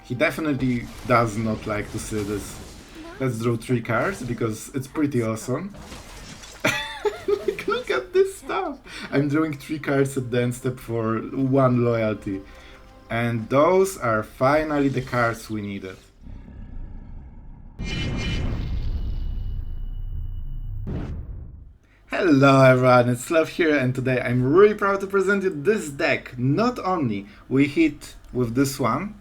He definitely does not like to see this. Let's draw 3 cards because it's pretty awesome. Look at this stuff! I'm drawing 3 cards at the end step for 1 loyalty. And those are finally the cards we needed. Hello everyone, it's Sloth here, and today I'm really proud to present you this deck. Not only we hit with this one,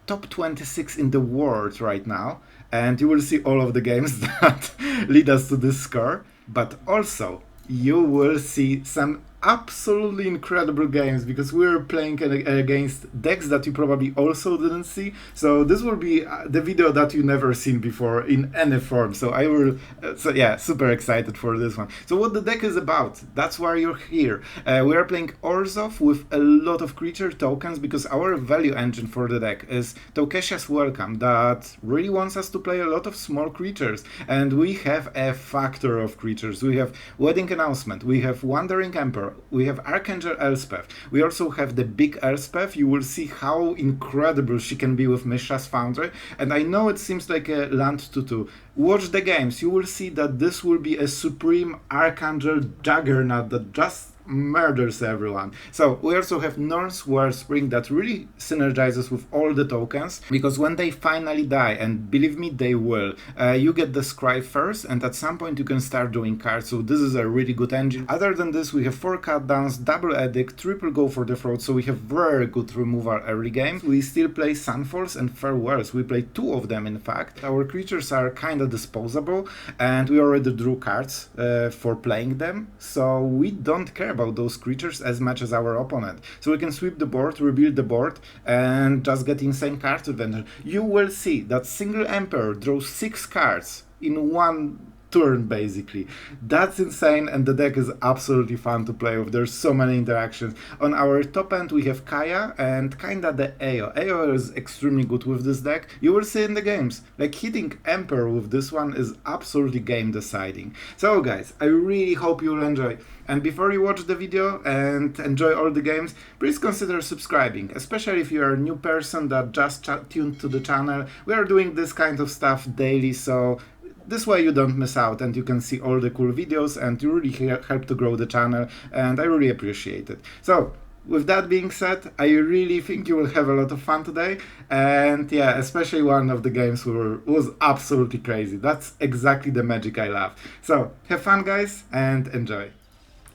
top 26 in the world right now, and you will see all of the games that lead us to this score, but also you will see some absolutely incredible games because we're playing against decks that you probably also didn't see. So this will be the video that you never seen before in any form. So I will, so yeah, super excited for this one. So what the deck is about, that's why you're here. We are playing Orzhov with a lot of creature tokens because our value engine for the deck is Tocasia's Welcome that really wants us to play a lot of small creatures. And we have a factor of creatures. We have Wedding Announcement, we have Wandering Emperor, we have Archangel Elspeth, we also have the big Elspeth. You will see how incredible she can be with Mishra's Foundry, and I know it seems like a land 2-2. Watch the games, you will see that this will be a supreme Archangel juggernaut that just murders everyone. So we also have Norn's Wellspring that really synergizes with all the tokens, because when they finally die, and believe me they will, you get the scry first, and at some point you can start doing cards, so this is a really good engine. Other than this, we have 4 cutdowns, double Edict, triple go for the throat, so we have very good removal early game. We still play Sunfalls and Farewells, we play 2 of them in fact. Our creatures are kinda disposable, and we already drew cards for playing them, so we don't care about those creatures as much as our opponent. So we can sweep the board, rebuild the board, and just get insane card advantage. You will see that single Emperor draws 6 cards in 1 turn basically. That's insane, and the deck is absolutely fun to play with. There's so many interactions. On our top end we have Kaya and kinda the AO. AO is extremely good with this deck. You will see in the games. Like hitting Emperor with this one is absolutely game deciding. So guys, I really hope you'll enjoy. And before you watch the video and enjoy all the games, please consider subscribing, especially if you are a new person that just tuned to the channel. We are doing this kind of stuff daily, so this way you don't miss out and you can see all the cool videos, and you really help to grow the channel, and I really appreciate it. So with that being said, I really think you will have a lot of fun today, and yeah, especially one of the games was absolutely crazy. That's exactly the magic I love. So have fun guys and enjoy.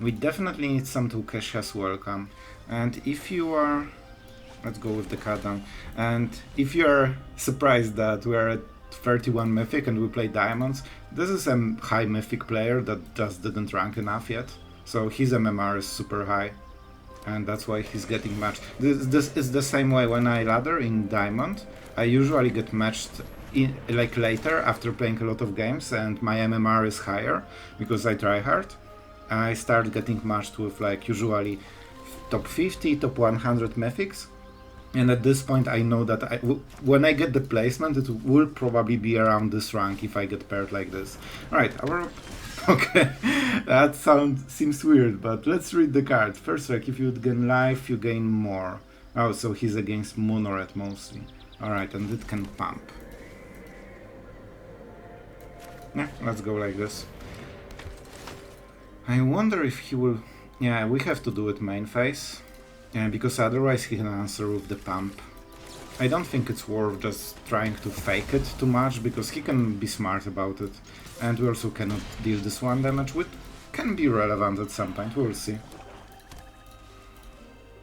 We definitely need some Tocasia's Welcome, and if you are, let's go with the countdown, and if you are surprised that we are at 31 Mythic and we play Diamonds, this is a high Mythic player that just didn't rank enough yet, so his MMR is super high, and that's why he's getting matched. This is the same way when I ladder in Diamond. I usually get matched like later after playing a lot of games, and my MMR is higher because I try hard. I start getting matched with like usually top 50, top 100 Mythics. And at this point I know that when I get the placement it will probably be around this rank if I get paired like this. Alright, okay, that seems weird, but let's read the card. First strike, if you gain life, you gain more. Oh, so he's against Monored mostly. Alright, and it can pump. Yeah, let's go like this. I wonder if he will... Yeah, we have to do it main phase. Yeah, because otherwise he can answer with the pump. I don't think it's worth just trying to fake it too much, because he can be smart about it. And we also cannot deal this 1 damage, which can be relevant at some point, we'll see.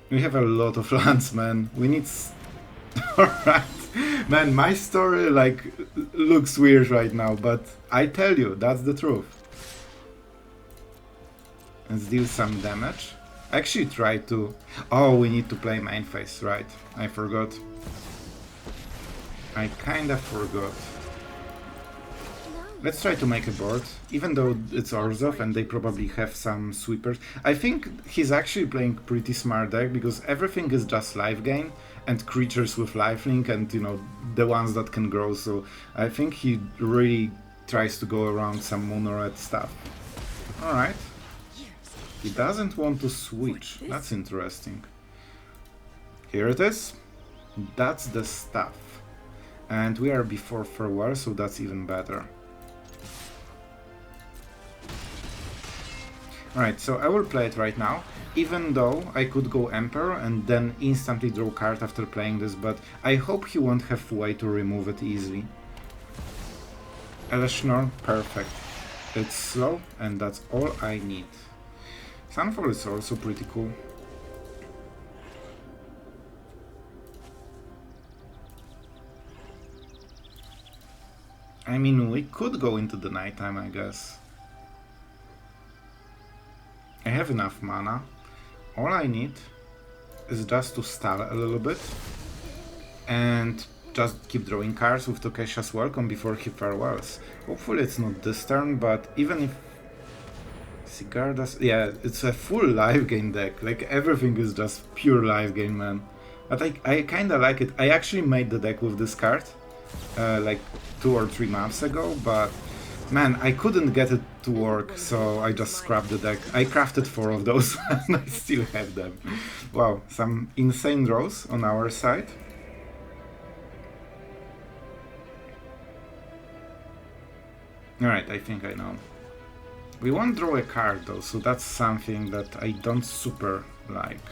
We have a lot of lands, man. We need... Alright. Man, my story, like, looks weird right now, but I tell you, that's the truth. Let's deal some damage. I actually tried to... Oh, we need to play main phase, right. I forgot. I kinda forgot. Let's try to make a board, even though it's Orzhov and they probably have some sweepers. I think he's actually playing pretty smart deck, because everything is just life gain and creatures with lifelink and, you know, the ones that can grow, so I think he really tries to go around some mono-red stuff. Alright. He doesn't want to switch. That's interesting. Here it is. That's the stuff. And we are before Farewell, so that's even better. Alright, so I will play it right now, even though I could go Emperor and then instantly draw card after playing this, but I hope he won't have way to remove it easily. Norn, perfect. It's slow, and that's all I need. Sunfall is also pretty cool. I mean, we could go into the nighttime, I guess. I have enough mana. All I need is just to stall a little bit and just keep drawing cards with Tocasia's Welcome before he farewells. Hopefully it's not this turn, but even if Sigarda's... yeah, it's a full live game deck. Like, everything is just pure live game, man. But I kinda like it. I actually made the deck with this card like 2 or 3 months ago, but man, I couldn't get it to work, so I just scrapped the deck. I crafted 4 of those and I still have them. Wow, some insane draws on our side. Alright, I think I know. We won't draw a card though, so that's something that I don't super like.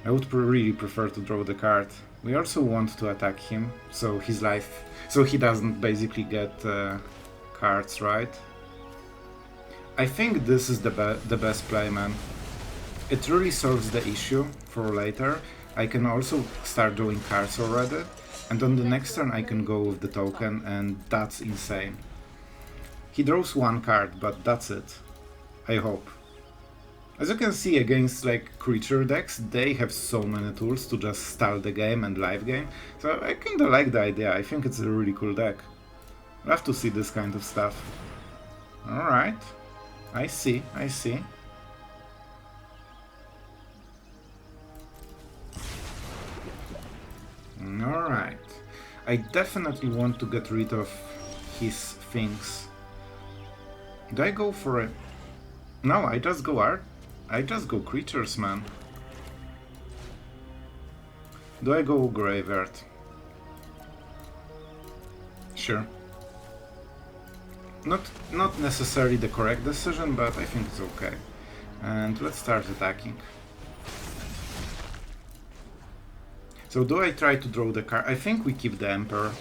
I would really prefer to draw the card. We also want to attack him, so his life, so he doesn't basically get cards, right? I think this is the best play, man. It really solves the issue for later. I can also start drawing cards already, and on the next turn I can go with the token, and that's insane. He draws 1 card, but that's it. I hope. As you can see, against like creature decks, they have so many tools to just stall the game and live game, so I kinda like the idea. I think it's a really cool deck. Love to see this kind of stuff. Alright, I see. Alright, I definitely want to get rid of his things. Do I go for a... no, I just go art. I just go creatures, man. Do I go graveyard? Sure. Not necessarily the correct decision, but I think it's okay. And let's start attacking. So do I try to draw the card? I think we keep the Emperor.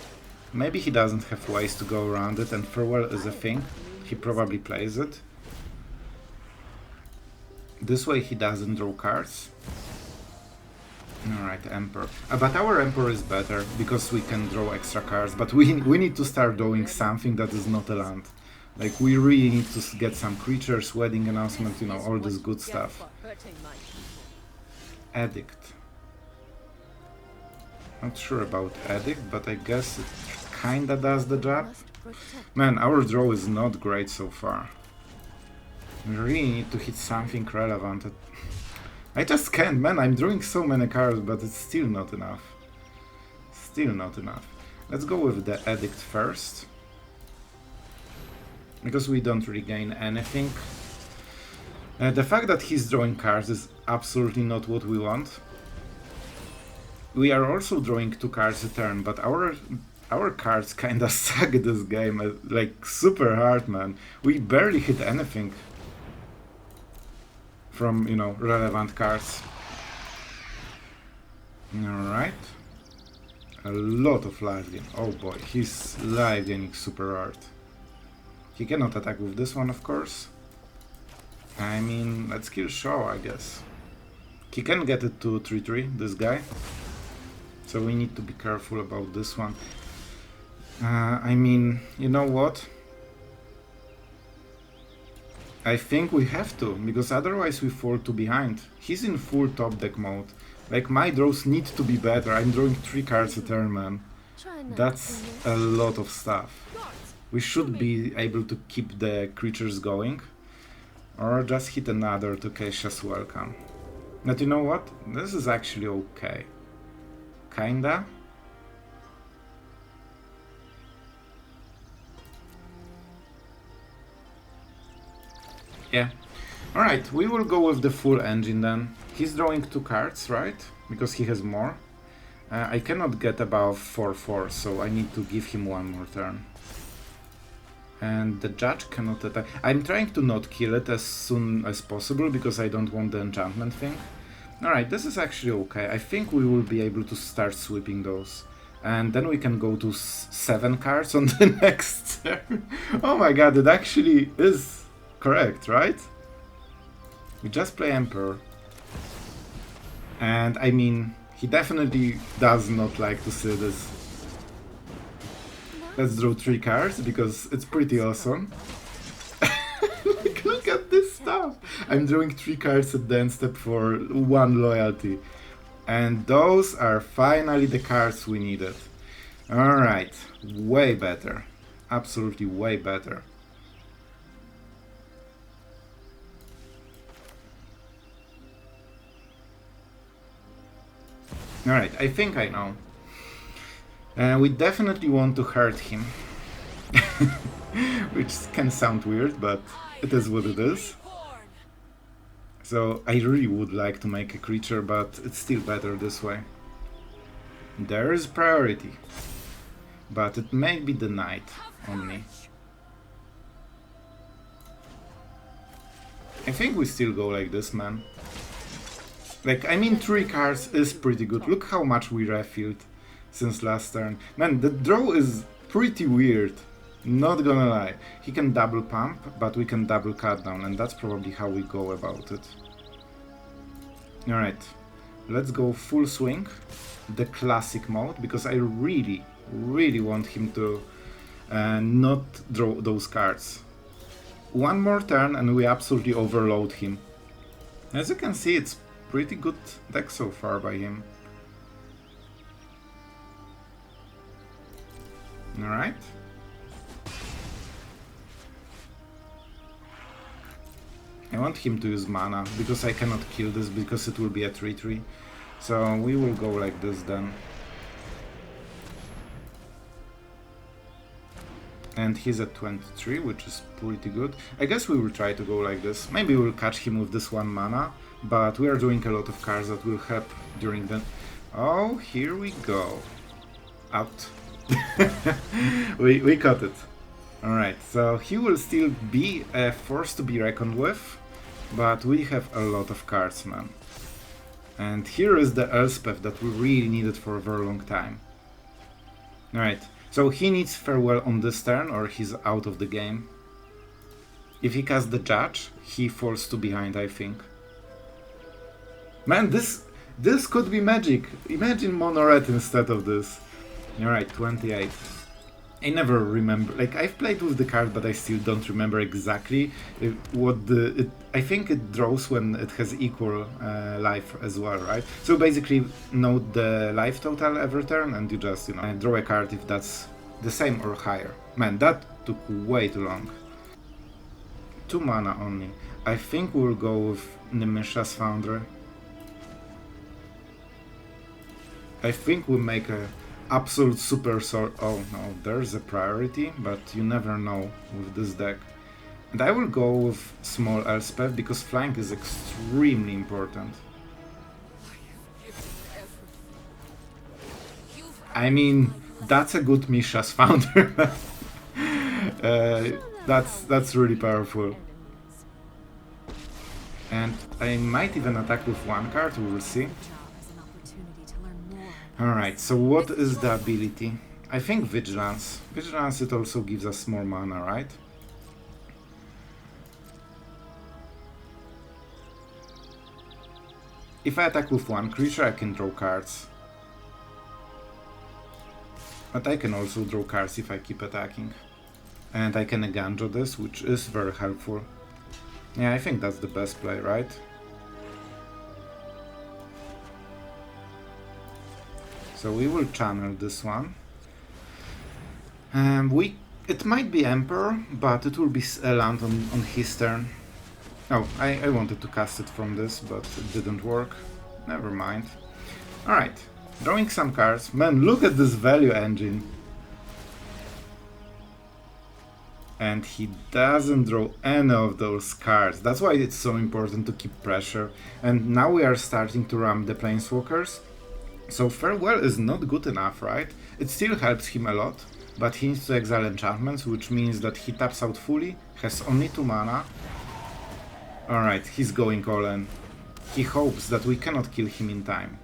Maybe he doesn't have ways to go around it, and Farewell is a thing. He probably plays it. This way he doesn't draw cards. Alright, Emperor. But our Emperor is better, because we can draw extra cards, but we need to start doing something that is not a land. Like, we really need to get some creatures, wedding announcement, you know, all this good stuff. Edict. Not sure about Edict, but I guess it kinda does the job. Man, our draw is not great so far. We really need to hit something relevant. I just can't, man. I'm drawing so many cards, but it's still not enough. Still not enough. Let's go with the Edict first. Because we don't really gain anything. The fact that he's drawing cards is absolutely not what we want. We are also drawing 2 cards a turn, but our cards kinda suck this game, like super hard, man. We barely hit anything from, you know, relevant cards. Alright. A lot of live gain. Oh boy, he's live gaining super hard. He cannot attack with this one, of course. I mean, let's kill Shaw, I guess. He can get it to 3-3, this guy. So we need to be careful about this one. I mean, you know what? I think we have to, because otherwise we fall too behind. He's in full top deck mode. Like, my draws need to be better. I'm drawing 3 cards a turn, man. That's a lot of stuff. We should be able to keep the creatures going. Or just hit another Tocasia's Welcome. But you know what? This is actually okay. Kinda. Yeah. Alright, we will go with the full engine then. He's drawing 2 cards, right? Because he has more. I cannot get above 4/4, so I need to give him one more turn. And the judge cannot attack. I'm trying to not kill it as soon as possible because I don't want the enchantment thing. Alright, this is actually okay. I think we will be able to start sweeping those. And then we can go to 7 cards on the next turn. Oh my god, it actually is correct, right? We just play Emperor. And I mean, he definitely does not like to see this. Let's draw 3 cards because it's pretty awesome. Look at this stuff! I'm drawing 3 cards at the end step for 1 loyalty. And those are finally the cards we needed. Alright, way better. Absolutely way better. Alright, I think I know. We definitely want to hurt him. Which can sound weird, but it is what it is. So I really would like to make a creature, but it's still better this way. There is priority. But it may be the knight only. I think we still go like this, man. Like, I mean, 3 cards is pretty good. Look how much we refilled since last turn. Man, the draw is pretty weird. Not gonna lie. He can double pump, but we can double cut down, and that's probably how we go about it. Alright, let's go full swing. The classic mode, because I really want him to not draw those cards. One more turn and we absolutely overload him. As you can see, it's pretty good deck so far by him. Alright. I want him to use mana, because I cannot kill this, because it will be a 3/3. So we will go like this then. And he's at 23, which is pretty good. I guess we will try to go like this. Maybe we'll catch him with this 1 mana, but we are doing a lot of cards that will help during the... Oh, here we go. Out. we caught it. Alright, so he will still be a force to be reckoned with, but we have a lot of cards, man. And here is the Elspeth that we really needed for a very long time. Alright, so he needs farewell on this turn or he's out of the game. If he casts the judge, he falls to behind, I think. Man, this could be magic. Imagine Mono Red instead of this. Alright, 28. I never remember, like, I've played with the card, but I still don't remember exactly what the... I think it draws when it has equal life as well, right? So basically, note the life total every turn, and you just, you know, draw a card if that's the same or higher. Man, that took way too long. 2 mana only. I think we'll go with Nimisha's Foundry. I think we make a absolute super sword. Oh no, there's a priority, but you never know with this deck. And I will go with small Elspeth because flank is extremely important. I mean, that's a good Misha's founder. That's really powerful. And I might even attack with 1 card, we will see. Alright, so what is the ability? I think Vigilance. Vigilance, it also gives us more mana, right? If I attack with 1 creature, I can draw cards. But I can also draw cards if I keep attacking. And I can Eiganjo this, which is very helpful. Yeah, I think that's the best play, right? So we will channel this one. It might be Emperor, but it will be a land on his turn. Oh, I wanted to cast it from this, but it didn't work. Never mind. Alright, drawing some cards. Man, look at this value engine. And he doesn't draw any of those cards. That's why it's so important to keep pressure. And now we are starting to ram the Planeswalkers. So Farewell is not good enough, right? It still helps him a lot, but he needs to exile enchantments, which means that he taps out fully, has only 2 mana. Alright, he's going all in. He hopes that we cannot kill him in time.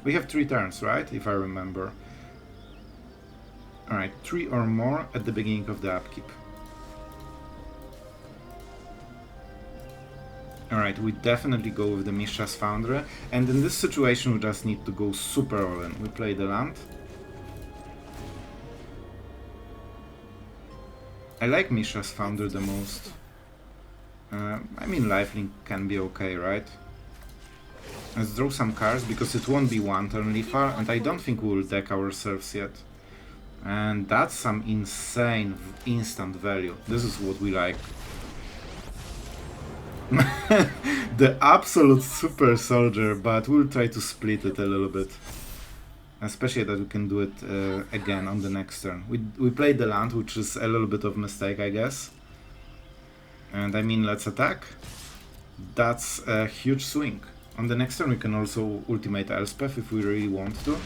We have 3 turns, right? If I remember. Alright, 3 or more at the beginning of the upkeep. Alright, we definitely go with the Mishra's Foundry, and in this situation we just need to go super all in. We play the land. I like Mishra's Foundry the most. I mean, lifelink can be okay, right? Let's draw some cards, because it won't be one turn lethal, and I don't think we'll deck ourselves yet. And that's some insane instant value. This is what we like. The absolute super soldier, but we'll try to split it a little bit. Especially that we can do it again on the next turn. We played the land, which is a little bit of a mistake, I guess. And I mean, let's attack. That's a huge swing. On the next turn we can also ultimate Elspeth if we really want to.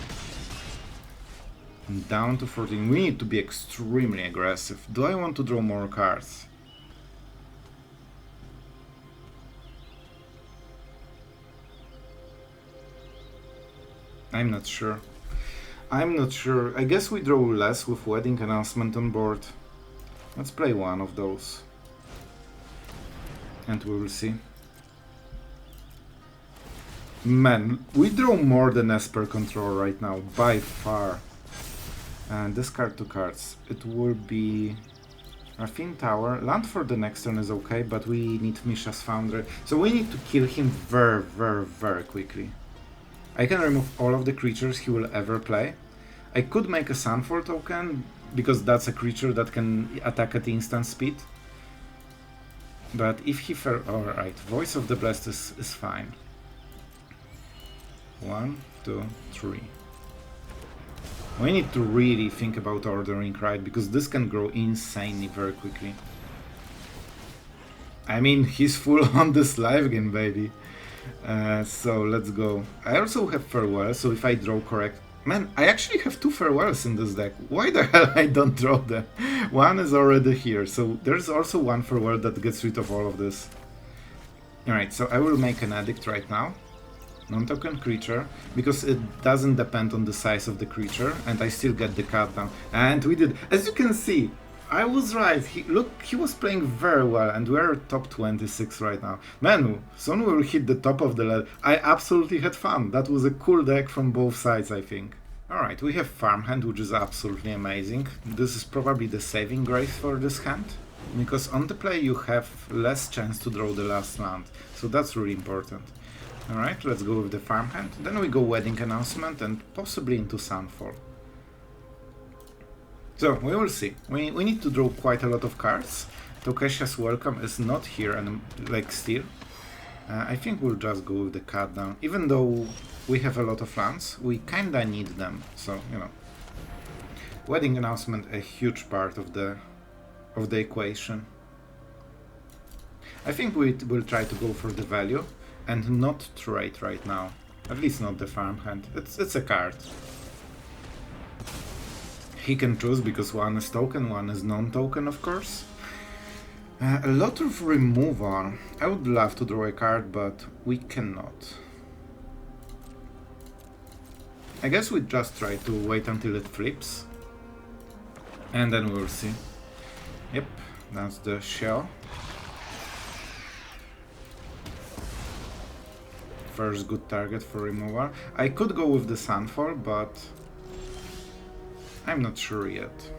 And down to 14. We need to be extremely aggressive. Do I want to draw more cards? I'm not sure. I'm not sure. I guess we draw less with Wedding Announcement on board. Let's play one of those. And we will see. Man, we draw more than Esper Control right now, by far. And discard 2 cards. It will be Raffine Tower. Land for the next turn is okay, but we need Mishra's Foundry. So we need to kill him very, very, very quickly. I can remove all of the creatures he will ever play. I could make a Sunfall token, because that's a creature that can attack at instant speed. But if he alright, Voice of the Blessed is fine. 1, 2, 3. We need to really think about ordering right, because this can grow insanely very quickly. I mean, he's full on this live game, baby. So let's go. I also have Farewell, so if I draw correct... Man, I actually have 2 Farewells in this deck. Why the hell I don't draw them? One is already here, so there's also 1 Farewell that gets rid of all of this. Alright, so I will make an Edict right now. Non-token creature, because it doesn't depend on the size of the creature, and I still get the cut down. And we did, as you can see, I was right. Look, he was playing very well, and we're top 26 right now. Man, soon we will hit the top of the ladder. I absolutely had fun. That was a cool deck from both sides, I think. Alright, we have Farmhand, which is absolutely amazing. This is probably the saving grace for this hand, because on the play you have less chance to draw the last land, so that's really important. Alright, let's go with the Farmhand. Then we go Wedding Announcement and possibly into Sunfall. So, we will see. We need to draw quite a lot of cards. Tocasia's Welcome is not here, and like still. I think we'll just go with the cut down. Even though we have a lot of lands, we kinda need them, so, you know. Wedding Announcement, a huge part of the equation. I think we will try to go for the value and not trade right now. At least not the Farmhand. It's a card. He can choose, because one is token, one is non-token, of course. A lot of removal. I would love to draw a card, but we cannot. I guess we just try to wait until it flips. And then we'll see. Yep, that's the shell. First good target for removal. I could go with the Sunfall, but I'm not sure yet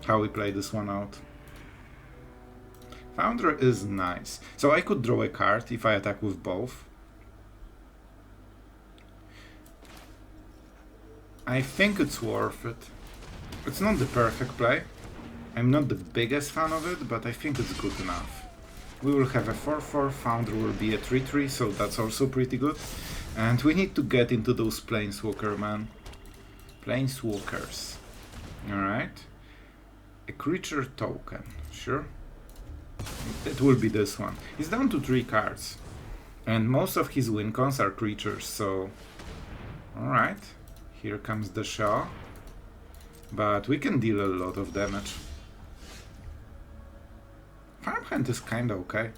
how we play this one out. Foundry is nice. So I could draw a card if I attack with both. I think it's worth it. It's not the perfect play. I'm not the biggest fan of it, but I think it's good enough. We will have a 4-4, Foundry will be a 3-3, so that's also pretty good. And we need to get into those Planeswalker, man. Planeswalkers. Alright. A creature token, sure. It will be this one. He's down to 3 cards. And most of his win cons are creatures, so... Alright, here comes the Shaw. But we can deal a lot of damage. Farmhand is kinda okay.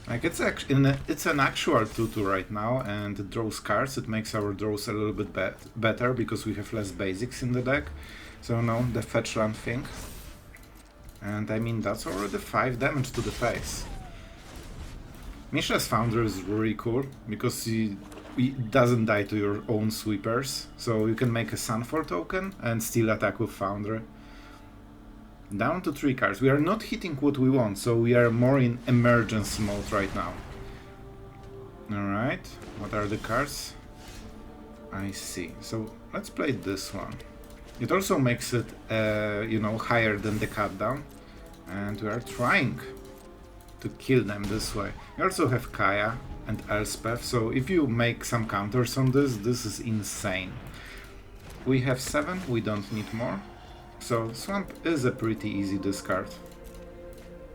Like it's an actual 2-2 right now, and it draws cards. It makes our draws a little bit better because we have less basics in the deck. So no, the fetch land thing. And I mean that's already 5 damage to the face. Mishra's Foundry is really cool because it doesn't die to your own sweepers, so you can make a Sunfall token and still attack with Foundry. Down to 3 cards. We are not hitting what we want, so we are more in emergency mode right now. Alright, what are the cards? I see. So let's play this one. It also makes it, you know, higher than the cut down, and we are trying to kill them this way. We also have Kaya and Elspeth, so if you make some counters on this, this is insane. We have 7, we don't need more. So Swamp is a pretty easy discard.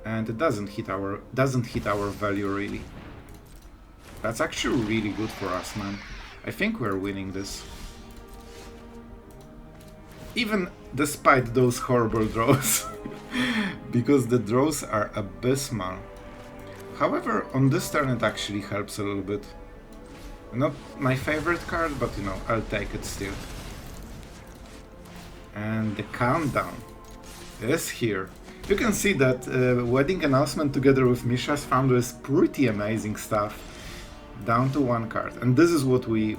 And it doesn't hit our value really. That's actually really good for us, man. I think we're winning this. Even despite those horrible draws. Because the draws are abysmal. However, on this turn it actually helps a little bit. Not my favorite card, but you know, I'll take it still. And the countdown is here. You can see that wedding announcement together with Mishra's Foundry is pretty amazing stuff. Down to 1 card, and this is what we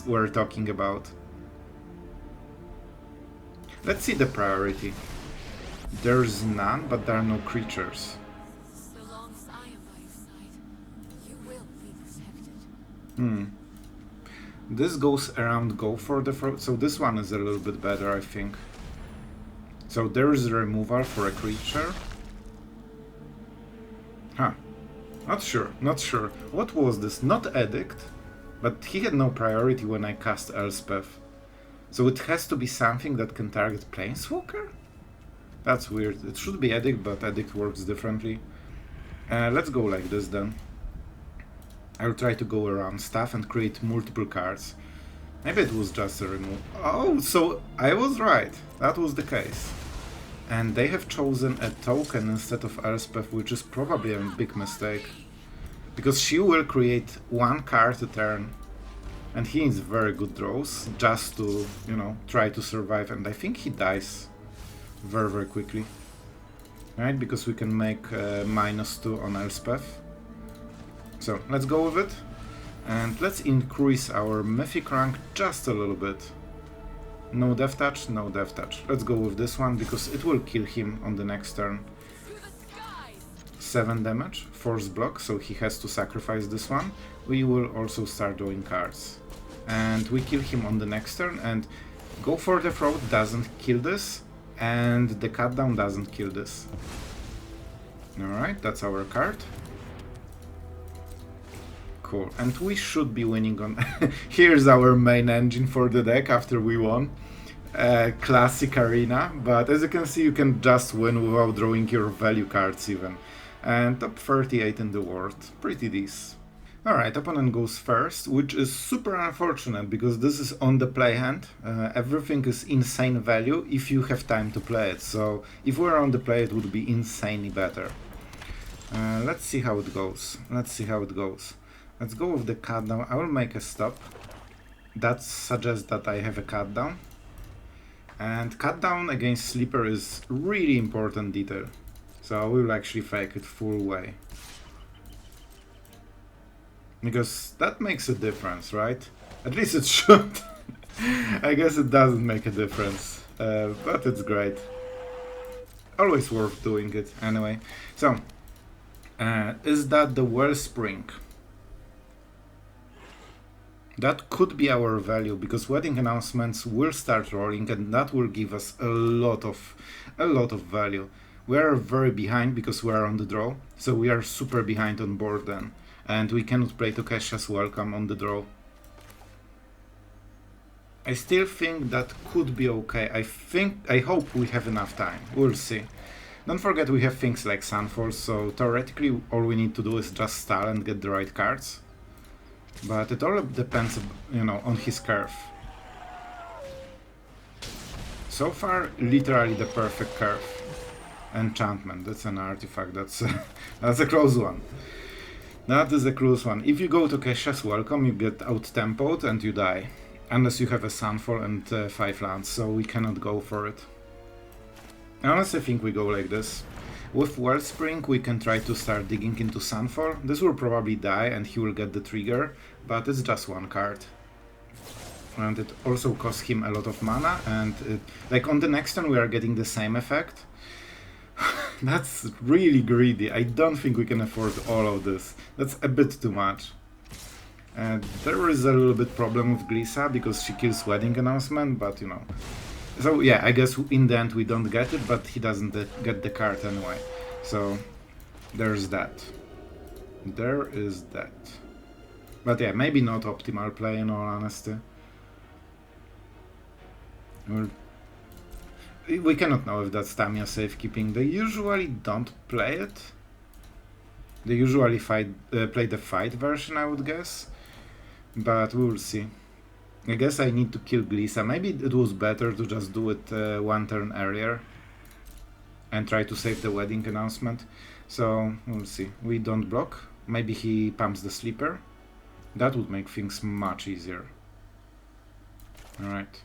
were talking about. Let's see the priority. There's none, but there are no creatures. So long as I am by your side, you will be protected. This goes around go for the throat, so this one is a little bit better, I think. So there is a removal for a creature. Huh. Not sure. What was this? Not Edict, but he had no priority when I cast Elspeth. So it has to be something that can target Planeswalker? That's weird. It should be Edict, but Edict works differently. Let's go like this then. I'll try to go around stuff and create multiple cards. Maybe it was just a remove. Oh, so I was right. That was the case. And they have chosen a token instead of Elspeth, which is probably a big mistake. Because she will create 1 card a turn. And he needs very good draws just to, you know, try to survive. And I think he dies very, very quickly. Right, because we can make -2 on Elspeth. So let's go with it. And let's increase our Mythic rank just a little bit. No death touch, no death touch. Let's go with this one because it will kill him on the next turn. 7 damage, force block, so he has to sacrifice this one. We will also start drawing cards. And we kill him on the next turn, and go for the throat doesn't kill this, and the cut down doesn't kill this. Alright, that's our card. Cool, and we should be winning on... Here's our main engine for the deck after we won. Classic arena, but as you can see you can just win without drawing your value cards even. And top 38 in the world, pretty decent. Alright, opponent goes first, which is super unfortunate because this is on the play hand. Everything is insane value if you have time to play it, so if we were on the play it would be insanely better. Let's see how it goes. Let's go with the cut down. I will make a stop. That suggests that I have a cut down. And cut down against Sleeper is really important detail. So I will actually fake it full way. Because that makes a difference, right? At least it should. I guess it doesn't make a difference. But it's great. Always worth doing it anyway. So, is that the Wellspring? That could be our value, because wedding announcements will start rolling and that will give us a lot of value. We are very behind because we are on the draw, so we are super behind on board then. And we cannot play Tocasia's Welcome on the draw. I still think that could be okay. I hope we have enough time. We'll see. Don't forget we have things like Sunfall, so theoretically all we need to do is just stall and get the right cards. But it all depends, you know, on his curve. So far, literally the perfect curve. Enchantment, that's an artifact, that's that's a close one. That is a close one. If you go to Tocasia's Welcome, you get out-tempoed and you die. Unless you have a Sunfall and 5 lands, so we cannot go for it. I honestly think we go like this. With Wellspring, we can try to start digging into Sunfall. This will probably die and he will get the trigger, but it's just one card. And it also costs him a lot of mana, and like on the next turn we are getting the same effect. That's really greedy. I don't think we can afford all of this. That's a bit too much. There is a little bit problem with Glissa because she kills Wedding Announcement, but you know. So yeah, I guess in the end we don't get it, but he doesn't get the card anyway. So there's that. There is that. But yeah, maybe not optimal play in all honesty. We cannot know if that's Tamiya safekeeping. They usually don't play it. They usually play the fight version, I would guess. But we will see. I guess I need to kill Glissa. Maybe it was better to just do it one turn earlier. And try to save the Wedding Announcement. So, we'll see. We don't block. Maybe he pumps the Sleeper. That would make things much easier. Alright.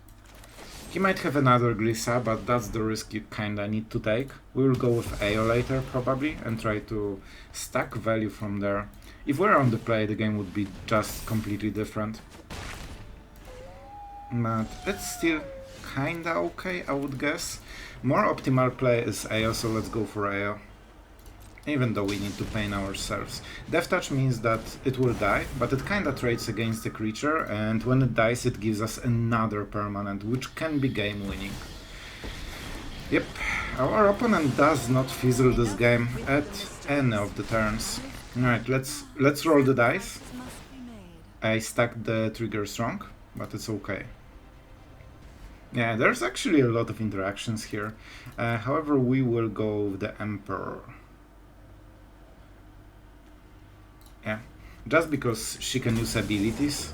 He might have another Glissa, but that's the risk you kinda need to take. We will go with AO later, probably, and try to stack value from there. If we're on the play, the game would be just completely different. But it's still kinda okay, I would guess. More optimal play is AO, so let's go for AO. Even though we need to pain ourselves. Death Touch means that it will die, but it kinda trades against the creature, and when it dies it gives us another permanent, which can be game winning. Yep, our opponent does not fizzle this game at any of the turns. Alright, let's roll the dice. I stacked the triggers wrong, but it's okay. Yeah, there's actually a lot of interactions here. However, we will go with the Emperor. Yeah, just because she can use abilities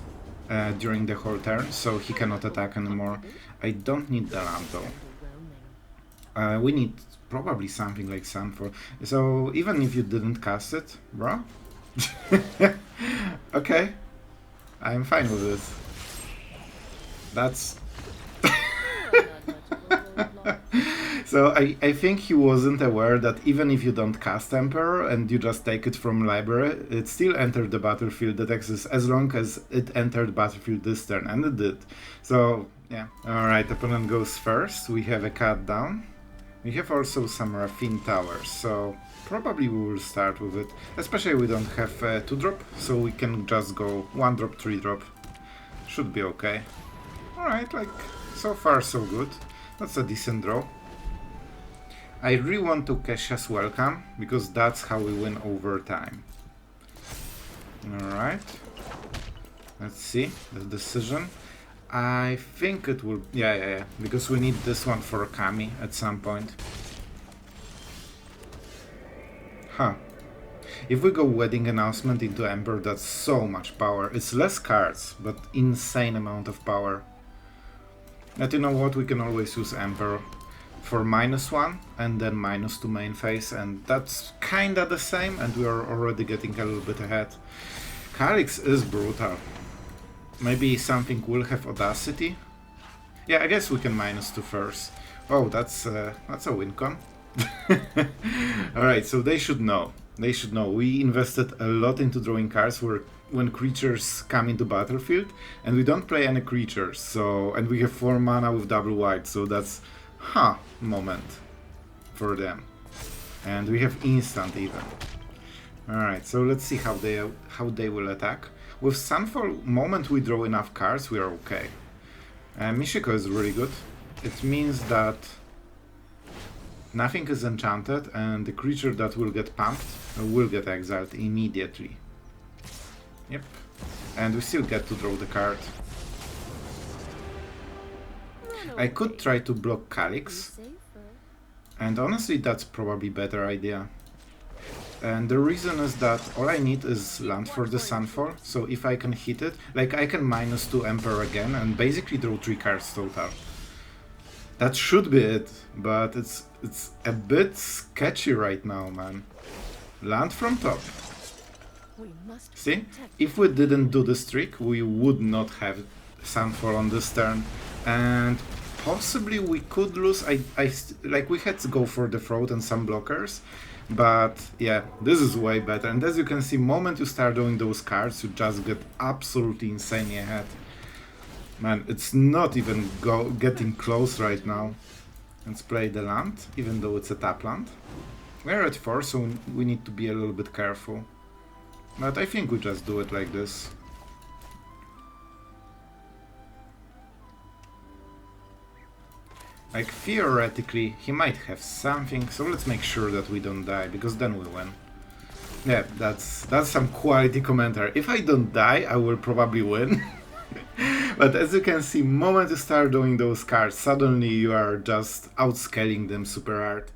during the whole turn, so he cannot attack anymore. I don't need the land though. We need probably something like Sunfall. So even if you didn't cast it, bro. Okay, I'm fine with this. That's... So I think he wasn't aware that even if you don't cast Emperor and you just take it from library, it still entered the battlefield that exists as long as it entered battlefield this turn, and it did. So yeah. Alright, opponent goes first. We have a cut down. We have also some Raffine towers, so probably we will start with it. Especially we don't have 2-drop, so we can just go 1-drop, 3-drop. Should be okay. Alright, like, so far so good. That's a decent draw. I really want Tocasia's Welcome, because that's how we win over time. Alright. Let's see the decision. I think it will... Yeah, because we need this one for Kami at some point. Huh. If we go Wedding Announcement into Ember, that's so much power. It's less cards, but insane amount of power. But you know what, we can always use Emperor for -1 and then -2 main phase, and that's kinda the same, and we are already getting a little bit ahead. Calyx is brutal. Maybe something will have Audacity? Yeah, I guess we can -2 first. Oh, that's a win con. Alright, so they should know. They should know. We invested a lot into drawing cards when creatures come into battlefield, and we don't play any creatures, so... And we have 4 mana with double white, so that's... moment for them. And we have instant even. Alright, so let's see how they will attack. With Sunfall, moment we draw enough cards, we are okay. Michiko is really good. It means that nothing is enchanted, and the creature that will get pumped will get exiled immediately. Yep. And we still get to draw the card. I could try to block Calyx. And honestly, that's probably a better idea. And the reason is that all I need is land for the Sunfall, so if I can hit it, like I can -2 Emperor again and basically draw 3 cards total. That should be it, but it's a bit sketchy right now, man. Land from top. See? If we didn't do this trick, we would not have Sunfall on this turn, and possibly we could lose. Like we had to go for the throat and some blockers, but yeah, this is way better. And as you can see, moment you start doing those cards, you just get absolutely insanely ahead. Man, it's not even getting close right now. Let's play the land, even though it's a tap land. We're at 4, so we need to be a little bit careful. But I think we just do it like this. Like, theoretically, he might have something, so let's make sure that we don't die, because then we win. Yeah, that's some quality commentary. If I don't die, I will probably win. But as you can see, moment you start doing those cards, suddenly you are just outscaling them super hard.